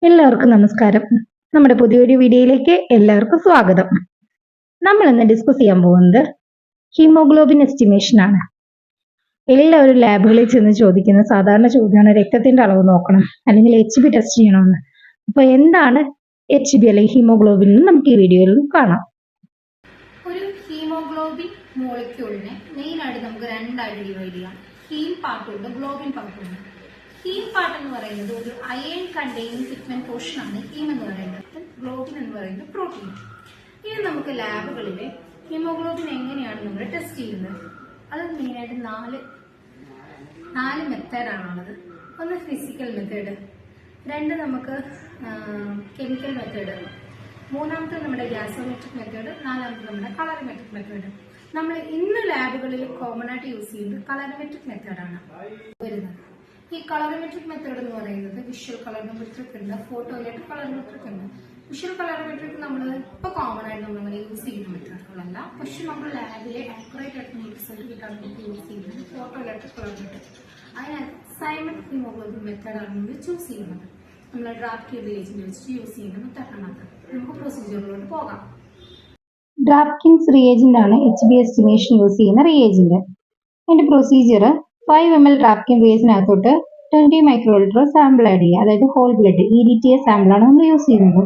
എല്ലാവർക്കും നമസ്കാരം. നമ്മുടെ പുതിയൊരു വീഡിയോയിലേക്ക് എല്ലാവർക്കും സ്വാഗതം. നമ്മൾ ഇന്ന് ഡിസ്കസ് ചെയ്യാൻ പോകുന്നത് ഹീമോഗ്ലോബിൻ എസ്റ്റിമേഷൻ ആണ്. എല്ലാവരും ലാബുകളിൽ ചെന്ന് ചോദിക്കുന്ന സാധാരണ ചോദ്യമാണ് രക്തത്തിന്റെ അളവ് നോക്കണം അല്ലെങ്കിൽ HB ടെസ്റ്റ് ചെയ്യണമെന്ന്. അപ്പൊ എന്താണ് HB അല്ലെങ്കിൽ ഹീമോഗ്ലോബിൻ എന്ന് നമുക്ക് ഈ വീഡിയോയിൽ കാണാം. ഒരു ഹീമോഗ്ലോബിൻ മോളിക്യൂളിനെ മെയിൻ ആയിട്ട് നമുക്ക് രണ്ടായിട്ട് ഡിവൈഡ് ചെയ്യാം. ഹീം പാർട്ടുണ്ട്, ഗ്ലോബിൻ പാർട്ടുണ്ട്. ഹീം പാർട്ട് എന്ന് പറയുന്നത് ഒരു അയൺ കണ്ടെയ്നിങ് പിഗ്മെന്റ് പോർഷൻ ആണ് ഹീം എന്ന് പറയുന്നത്. ഗ്ലോബിൻ എന്ന് പറയുന്നത് പ്രോട്ടീൻ. ഇനി നമുക്ക് ലാബുകളിലെ ഹീമോഗ്ലോബിൻ എങ്ങനെയാണ് നമ്മൾ ടെസ്റ്റ് ചെയ്യുന്നത്? അത് മെയിനായിട്ട് നാല് മെത്തേഡാണുള്ളത്. ഒന്ന് ഫിസിക്കൽ മെത്തേഡ്, രണ്ട് നമുക്ക് കെമിക്കൽ മെത്തേഡ്, മൂന്നാമത്തെ നമ്മുടെ ഗ്യാസോമെട്രിക് മെത്തേഡ്, നാലാമത്തെ നമ്മുടെ കളറിമെട്രിക് മെത്തേഡ്. നമ്മൾ ഇന്ന് ലാബുകളിൽ കോമൺ ആയിട്ട് യൂസ് ചെയ്യുന്നത് കളറിമെട്രിക് മെത്തേഡാണ് വരുന്നത്. ഈ കളറിമെട്രിക് മെത്തേഡ് എന്ന് പറയുന്നത് വിഷ്വൽ കളറിമെട്രിക് ഉണ്ട്, ഫോട്ടോ ഇലക്ട്രിക് കളറിമെട്രിക് ഉണ്ട്. വിഷ്വൽ കളറിമെട്രിക് നമ്മൾ ഇപ്പോൾ കോമൺ ആയിട്ട് നമ്മൾ യൂസ് ചെയ്യുന്ന മെത്തേഡുകളല്ല, പക്ഷെ നമ്മൾ ലാബിലെ ആക്യുറേറ്റ് ആയിട്ട് റിസൾട്ട് കിട്ടാൻ വേണ്ടി യൂസ് ചെയ്യുന്നത് ഫോട്ടോ ഇലക്ട്രിക് കളറിമെട്രിക്. അതിനകത്ത് സൈമൺ ഹീമോഗ്ലോബിൻ മെത്തേഡാണ് നമ്മൾ ചൂസ് ചെയ്യുന്നത്. നമ്മൾ ഡ്രാഫ്റ്റ് റിയേജന്റ് വെച്ചിട്ട് യൂസ് ചെയ്യുന്ന മെത്തേഡാണത്. നമുക്ക് പ്രൊസീജിയറിലോട്ട് പോകാം. ഡ്രാഫ്റ്റിംഗ്സ് റിയേജന്റ് ആണ് HB എസ്റ്റിമേഷൻ യൂസ് ചെയ്യുന്ന റിയേജന്റ്. അതിന്റെ പ്രൊസീജിയർ 5 ml ഡ്രാഫ്റ്റിംഗ് റിയേജന്റിനകത്തോട്ട് 20 മൈക്രോലിറ്റർ സാമ്പിൾ ആഡ് ചെയ്യുക. അതായത് ഹോൾ ബ്ലഡ് EDTA സാമ്പിൾ ആണ് നമ്മൾ യൂസ് ചെയ്യുന്നത്.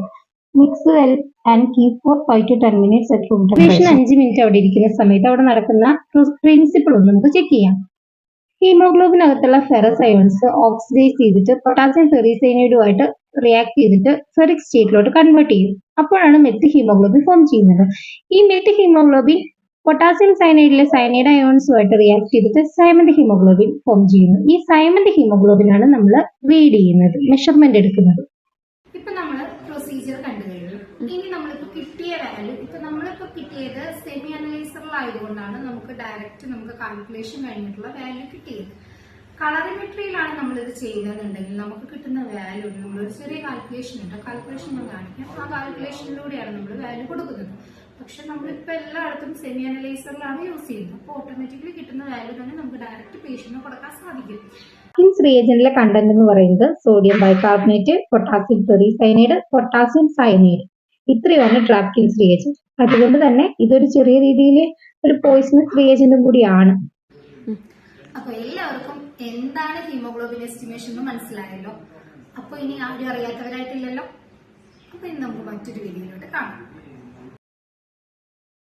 Mix well and keep for 5 to 10 minutes at room temperature. 5 minute അവിടെ ഇരിക്കുന്ന സമയത്ത് അവിടെ നടക്കുന്ന പ്രിൻസിപ്പിൾ ഒന്ന് നമുക്ക് ചെക്ക് ചെയ്യാം. ഹീമോഗ്ലോബിനകത്തുള്ള ഫെറസ് അയോൺസ് ഓക്സിഡൈസ് ചെയ്തിട്ട് പൊട്ടാസ്യം ഫെറിസൈനൈഡുമായിട്ട് റിയാക്ട് ചെയ്തിട്ട് ഫെറിക് സ്റ്റേറ്റിലോട്ട് കൺവേർട്ട് ചെയ്യും. അപ്പോഴാണ് മെത്ത് ഹീമോഗ്ലോബിൻ ഫോം ചെയ്യുന്നത്. ഈ മെത്ത് ഹീമോഗ്ലോബിൻ പൊട്ടാസ്യം സയനൈഡിലെ സയനൈഡ് അയോൺസുമായിട്ട് റിയാക്ട് ചെയ്തിട്ട് സൈമന്റ് ഹീമോഗ്ലോബിൻ ഫോം ചെയ്യുന്നു. ഈ സൈമന്റ് ഹീമോഗ്ലോബിൻ ആണ് നമ്മൾ റീഡ് ചെയ്യുന്നത്, മെഷർമെന്റ് എടുക്കുന്നത്. ഇപ്പൊ നമ്മൾ പ്രൊസീജിയർ കണ്ടു കഴിഞ്ഞു. ഇനി നമ്മളിപ്പോ കിട്ടിയ വാല്യൂ, ഇപ്പൊ നമ്മളിപ്പോ കിട്ടിയത് സെമി അനലൈസറിലായതുകൊണ്ടാണ് നമുക്ക് ഡയറക്റ്റ് നമുക്ക് കാൽക്കുലേഷൻ കഴിഞ്ഞിട്ടുള്ള വാല്യൂ കിട്ടിയത്. കളറിമെട്രിയിലാണ് നമ്മളിത് ചെയ്യുന്നതെന്നുണ്ടെങ്കിൽ നമുക്ക് കിട്ടുന്ന വാല്യൂ നമ്മളൊരു ചെറിയ കാൽക്കുലേഷൻ ഉണ്ട്, കാൽക്കുലേഷൻ നമ്മൾ കാണിക്കാം. ആ കാൽക്കുലേഷനിലൂടെയാണ് നമ്മൾ വാല്യൂ കൊടുക്കുന്നത്. പക്ഷെ നമ്മളിപ്പോ എല്ലായിടത്തും സെമി അനലൈസറിലാണ് യൂസ് ചെയ്യുന്നത്. അപ്പോൾ ഓട്ടോമാറ്റിക്കലി കിട്ടുന്ന വാല്യൂ തന്നെ നമുക്ക് ഡയറക്റ്റ് പേഷ്യന്റിന് കൊടുക്കാൻ സാധിക്കും. ഡ്രാഫ്റ്റിംഗ്സ് റിയേജന്റിലെ കണ്ടന്റ് എന്ന് പറയുന്നത് sodium bicarbonate, potassium ferricyanide, potassium cyanide, ഇത്രയാണ് ഡ്രാഫ്റ്റിംഗ്സ് റിയേജന്റ്. അതുകൊണ്ട് തന്നെ ഇതൊരു ചെറിയ രീതിയിൽ ഒരു പോയിസണസ് റിയേജന്റും കൂടിയാണ്. അപ്പൊ എല്ലാവർക്കും എന്താണ് ഹീമോഗ്ലോബിൻ എസ്റ്റിമേഷൻ എന്ന് മനസ്സിലായല്ലോ. അപ്പൊ ഇനി ആരും അറിയാത്തവരായിട്ടില്ലല്ലോ. അപ്പൊ ഇനി നമുക്ക് മറ്റൊരു വീഡിയോയിലോട്ട് കാണാം.